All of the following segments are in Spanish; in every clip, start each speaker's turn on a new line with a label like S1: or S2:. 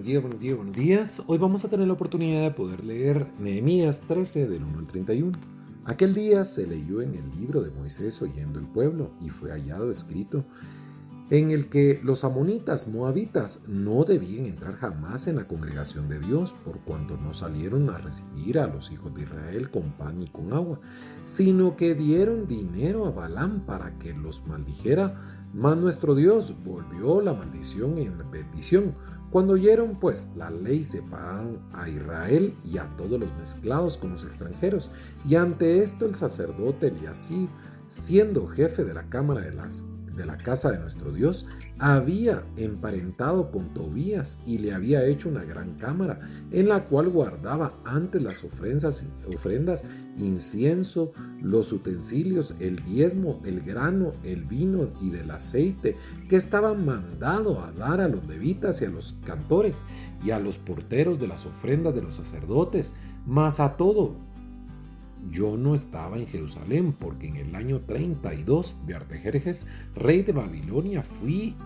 S1: buenos días. Hoy vamos a tener la oportunidad de poder leer Nehemías 13 del 1 al 31. Aquel día se leyó en el libro de Moisés oyendo el pueblo y fue hallado escrito en el que los amonitas, moabitas, no debían entrar jamás en la congregación de Dios, por cuanto no salieron a recibir a los hijos de Israel con pan y con agua, sino que dieron dinero a Balaam para que los maldijera. Mas nuestro Dios volvió la maldición en bendición. Cuando oyeron pues la ley, separaron a Israel y a todos los mezclados con los extranjeros. Y ante esto el sacerdote Eliasib, siendo jefe de la cámara de la casa de nuestro Dios, había emparentado con Tobías y le había hecho una gran cámara, en la cual guardaba antes las ofrendas, incienso, los utensilios, el diezmo, el grano, el vino y del aceite, que estaban mandado a dar a los levitas y a los cantores y a los porteros de las ofrendas de los sacerdotes, mas a todo. Yo no estaba en Jerusalén, porque en el año 32 de Artajerjes, rey de Babilonia, fui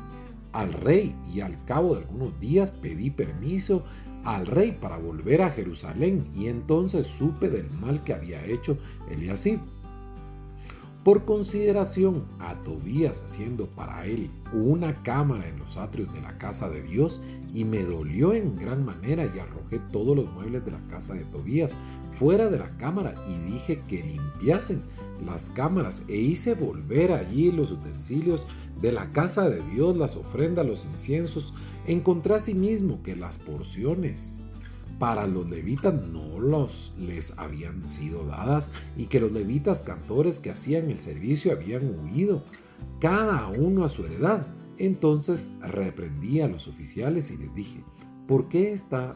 S1: al rey y al cabo de algunos días pedí permiso al rey para volver a Jerusalén, y entonces supe del mal que había hecho Eliasib. Por consideración a Tobías, haciendo para él una cámara en los atrios de la casa de Dios, y me dolió en gran manera, y arrojé todos los muebles de la casa de Tobías fuera de la cámara, y dije que limpiasen las cámaras, e hice volver allí los utensilios de la casa de Dios, las ofrendas, los inciensos. Encontré asimismo que las porciones para los levitas no les habían sido dadas, y que los levitas cantores que hacían el servicio habían huido, cada uno a su heredad. Entonces reprendí a los oficiales y les dije: ¿por qué está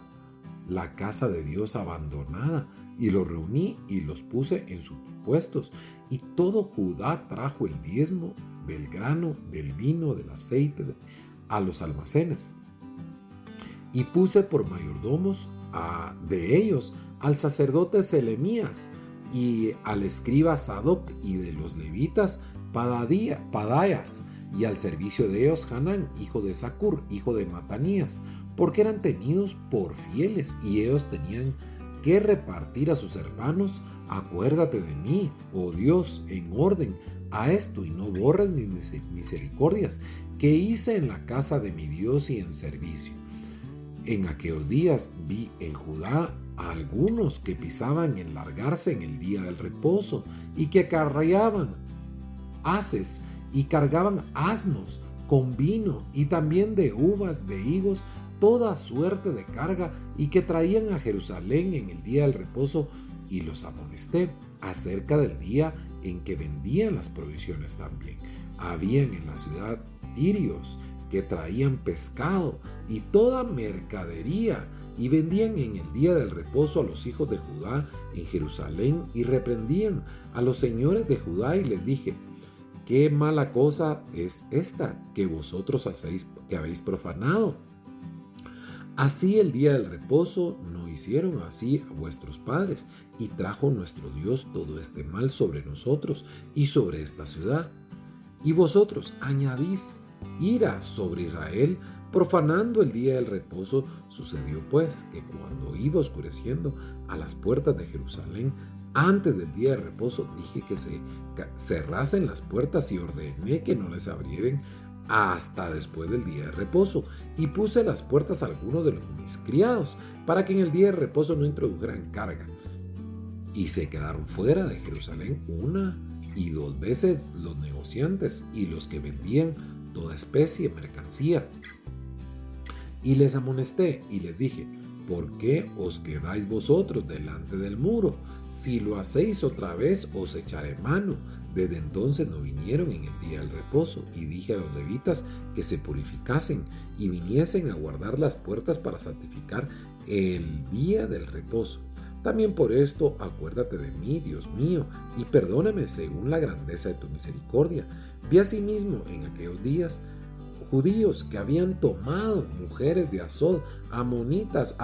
S1: la casa de Dios abandonada? Y los reuní y los puse en sus puestos, y todo Judá trajo el diezmo del grano, del vino, del aceite a los almacenes. Y puse por mayordomos de ellos al sacerdote Selemías y al escriba Sadoc, y de los levitas Padayas, y al servicio de ellos Hanán, hijo de Zacur, hijo de Matanías, porque eran tenidos por fieles, y ellos tenían que repartir a sus hermanos. Acuérdate de mí, oh Dios, en orden a esto, y no borres mis misericordias que hice en la casa de mi Dios y en servicio. En aquellos días vi en Judá a algunos que pisaban en largarse en el día del reposo, y que acarreaban haces y cargaban asnos con vino, y también de uvas, de higos, toda suerte de carga, y que traían a Jerusalén en el día del reposo. Y los amonesté acerca del día en que vendían las provisiones también. Habían en la ciudad tirios que traían pescado y toda mercadería, y vendían en el día del reposo a los hijos de Judá en Jerusalén, y reprendían a los señores de Judá, y les dije: ¿qué mala cosa es esta que vosotros hacéis, que habéis profanado? Así el día del reposo no hicieron así a vuestros padres, y trajo nuestro Dios todo este mal sobre nosotros y sobre esta ciudad. Y vosotros añadís ira sobre Israel, profanando el día del reposo. Sucedió pues que cuando iba oscureciendo a las puertas de Jerusalén, antes del día de reposo, dije que se cerrasen las puertas, y ordené que no les abrieran hasta después del día de reposo, y puse las puertas a algunos de mis criados, para que en el día de reposo no introdujeran carga. Y se quedaron fuera de Jerusalén una y dos veces los negociantes y los que vendían toda especie de mercancía. Y les amonesté y les dije: ¿por qué os quedáis vosotros delante del muro? Si lo hacéis otra vez, os echaré mano. Desde entonces no vinieron en el día del reposo. Y dije a los levitas que se purificasen y viniesen a guardar las puertas para santificar el día del reposo. También por esto acuérdate de mí, Dios mío, y perdóname según la grandeza de tu misericordia. Vi asimismo en aquellos días judíos que habían tomado mujeres de Asdod, amonitas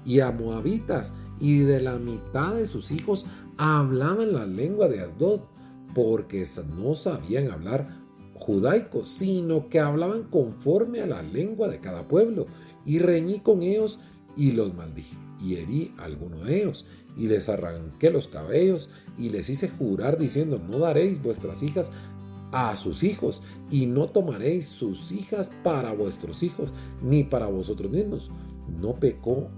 S1: y a moabitas, y de la mitad de sus hijos hablaban la lengua de Asdod, porque no sabían hablar judaicos, sino que hablaban conforme a la lengua de cada pueblo. Y reñí con ellos y los maldije, y herí a alguno de ellos, y les arranqué los cabellos, y les hice jurar diciendo: no daréis vuestras hijas a sus hijos, y no tomaréis sus hijas para vuestros hijos, ni para vosotros mismos. No pecó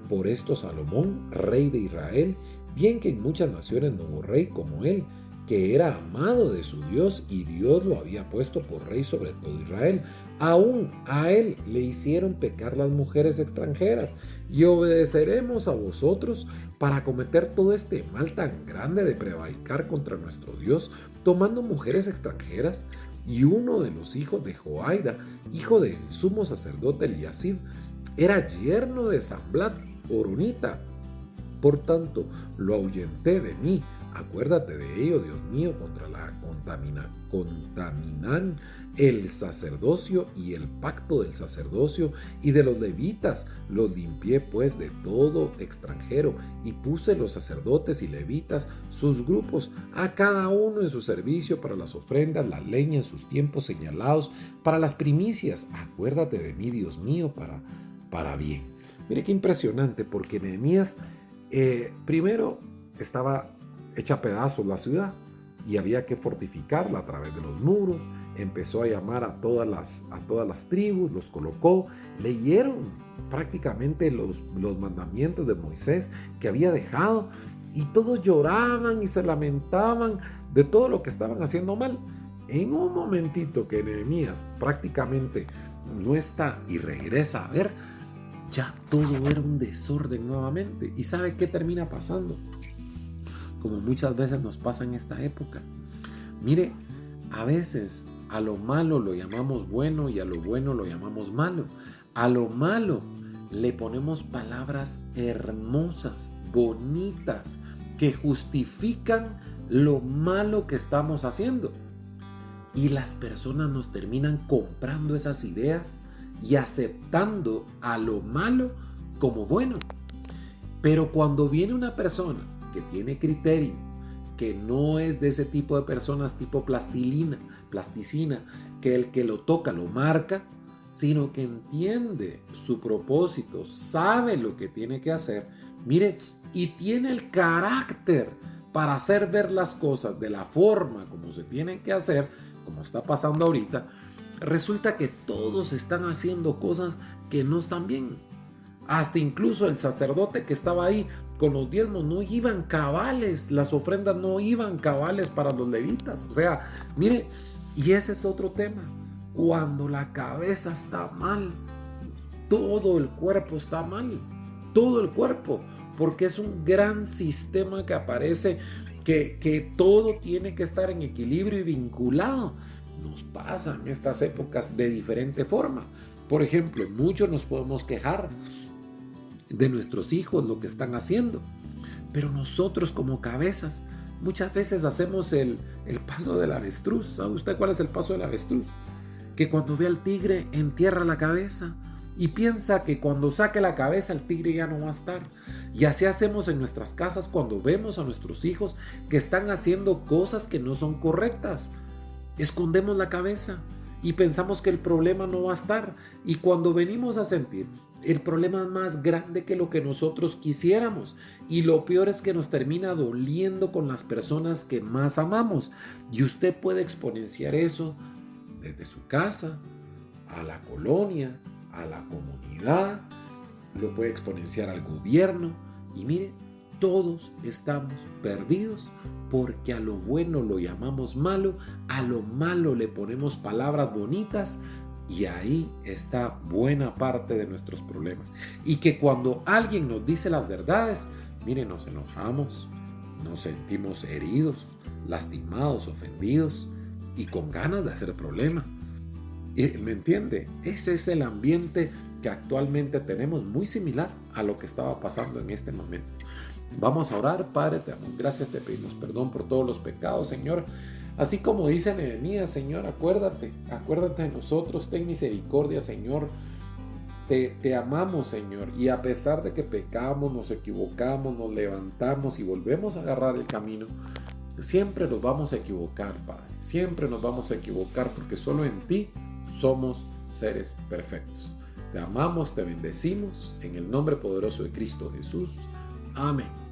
S1: por esto Salomón, rey de Israel, bien que en muchas naciones no hubo rey como él, que era amado de su Dios, y Dios lo había puesto por rey sobre todo Israel. Aún a él le hicieron pecar las mujeres extranjeras, y obedeceremos a vosotros para cometer todo este mal tan grande de prevaricar contra nuestro Dios, tomando mujeres extranjeras. Y uno de los hijos de Joaida, hijo del sumo sacerdote Eliasib, era yerno de Samblat horonita. Por tanto, lo ahuyenté de mí. Acuérdate de ello, Dios mío, contra la contaminan el sacerdocio y el pacto del sacerdocio y de los levitas. Los limpié pues de todo extranjero, y puse los sacerdotes y levitas, sus grupos, a cada uno en su servicio para las ofrendas, la leña en sus tiempos señalados, para las primicias. Acuérdate de mí, Dios mío, para bien. Mire qué impresionante, porque Nehemías primero estaba hecha a pedazos la ciudad y había que fortificarla a través de los muros. Empezó a llamar a todas las tribus, los colocó, leyeron prácticamente los mandamientos de Moisés que había dejado, y todos lloraban y se lamentaban de todo lo que estaban haciendo mal. En un momentito que Nehemías prácticamente no está y regresa a ver, ya todo era un desorden nuevamente. ¿Y sabe qué termina pasando? Como muchas veces nos pasa en esta época. Mire, a veces a lo malo lo llamamos bueno y a lo bueno lo llamamos malo. A lo malo le ponemos palabras hermosas, bonitas, que justifican lo malo que estamos haciendo. Y las personas nos terminan comprando esas ideas y aceptando a lo malo como bueno. Pero cuando viene una persona que tiene criterio, que no es de ese tipo de personas tipo plasticina, que el que lo toca lo marca, sino que entiende su propósito, sabe lo que tiene que hacer, mire, y tiene el carácter para hacer ver las cosas de la forma como se tienen que hacer, como está pasando ahorita, resulta que todos están haciendo cosas que no están bien. Hasta incluso el sacerdote que estaba ahí con los diezmos no iban cabales, las ofrendas no iban cabales para los levitas. O sea, mire, y ese es otro tema. Cuando la cabeza está mal, todo el cuerpo está mal, todo el cuerpo, porque es un gran sistema que aparece, que todo tiene que estar en equilibrio y vinculado. Nos pasa en estas épocas de diferente forma. Por ejemplo, muchos nos podemos quejar de nuestros hijos, lo que están haciendo, pero nosotros como cabezas muchas veces hacemos el paso del avestruz. ¿Sabe usted cuál es el paso del avestruz? Que cuando ve al tigre entierra la cabeza y piensa que cuando saque la cabeza el tigre ya no va a estar. Y así hacemos en nuestras casas cuando vemos a nuestros hijos que están haciendo cosas que no son correctas. Escondemos la cabeza y pensamos que el problema no va a estar, y cuando venimos a sentir, el problema es más grande que lo que nosotros quisiéramos, y lo peor es que nos termina doliendo con las personas que más amamos. Y usted puede exponenciar eso desde su casa a la colonia, a la comunidad, lo puede exponenciar al gobierno, y mire, todos estamos perdidos porque a lo bueno lo llamamos malo, a lo malo le ponemos palabras bonitas, y ahí está buena parte de nuestros problemas. Y que cuando alguien nos dice las verdades, mire, nos enojamos, nos sentimos heridos, lastimados, ofendidos y con ganas de hacer problema. ¿Me entiende? Ese es el ambiente que actualmente tenemos, muy similar a lo que estaba pasando en este momento. Vamos a orar. Padre, te damos gracias, te pedimos perdón por todos los pecados, Señor. Así como dice Nehemías, Señor, acuérdate de nosotros, ten misericordia, Señor. Te amamos, Señor, y a pesar de que pecamos, nos equivocamos, nos levantamos y volvemos a agarrar el camino, Siempre nos vamos a equivocar, Padre. Siempre nos vamos a equivocar porque solo en ti somos seres perfectos. Te amamos, te bendecimos en el nombre poderoso de Cristo Jesús. Amén.